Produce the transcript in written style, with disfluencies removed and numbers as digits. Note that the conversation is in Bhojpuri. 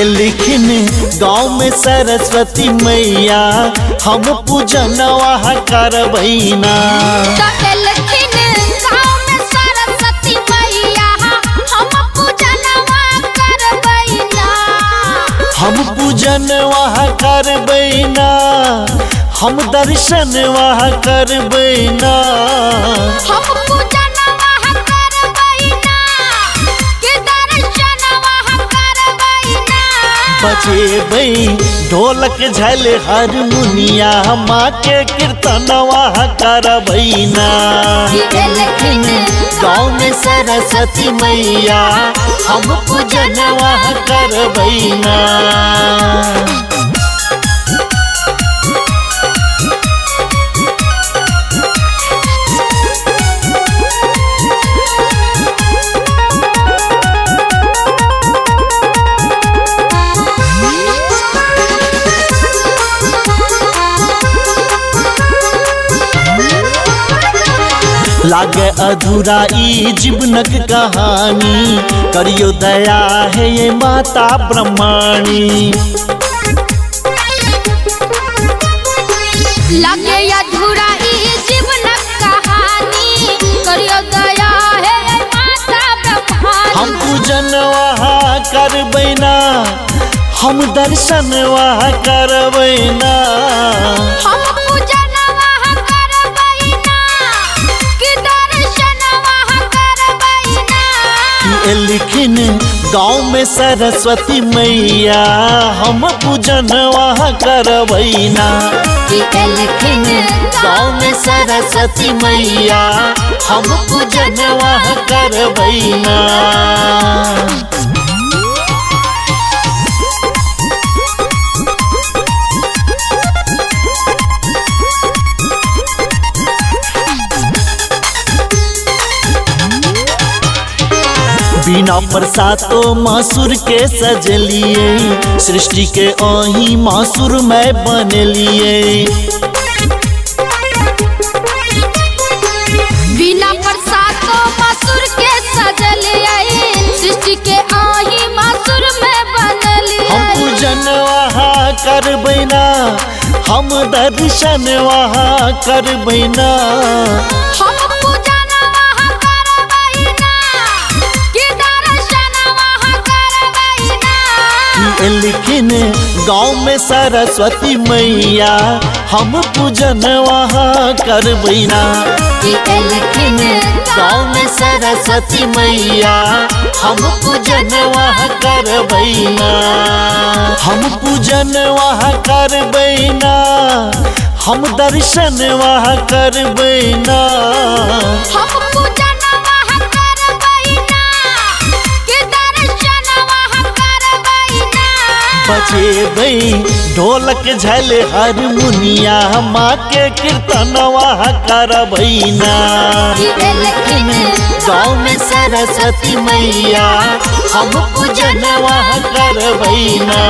लिखिन गाँव में सरस्वती मैया हम पूजनवा करबैना। हम पूजनवा करबैना, हम दर्शनवा करबैना। बजेबै ढोलक झल हारमोनिया माँ के कीर्तनवा करबैना। गाँव में सरस्वती मैया हम पूजनवा करबैना। लागे अधूरा ई जीवनक कहानी, करियो दया है ये माता ब्रह्माणी। लागे अधूरा ई जीवनक कहानी, करियो दया है ये माता ब्रह्माणी। हम पूजनवा करबैना, हम दर्शनवा करबैना। लिखिन गाँव में सरस्वती मैया हम पूजनवा करबैना। लिखिन गाँव में सरस्वती मैया हम पूजनवा करबैना। बिना प्रसादो मासुर के सजलिए, सृष्टि के अही मासुर में बनलिए। बिना प्रसादो मासुर के सजलिए, सृष्टि के अही मासुर में बनलिए। हम पूजनवा करबैना, हम दर्शनवा करबैना। लिखिन गाँव में सरस्वती मैया हम पूजनवा करबैना। लिखिन गाँव में सरस्वती मैया हम पूजनवा करबैना। हम पूजनवा करबैना, हम दर्शनवा करबैना। बजेबै ढोलक झल हारमोनिया माँ के कीर्तनवा करबैना। गाँव में सरस्वती मैया हम पूजनवा करबैना।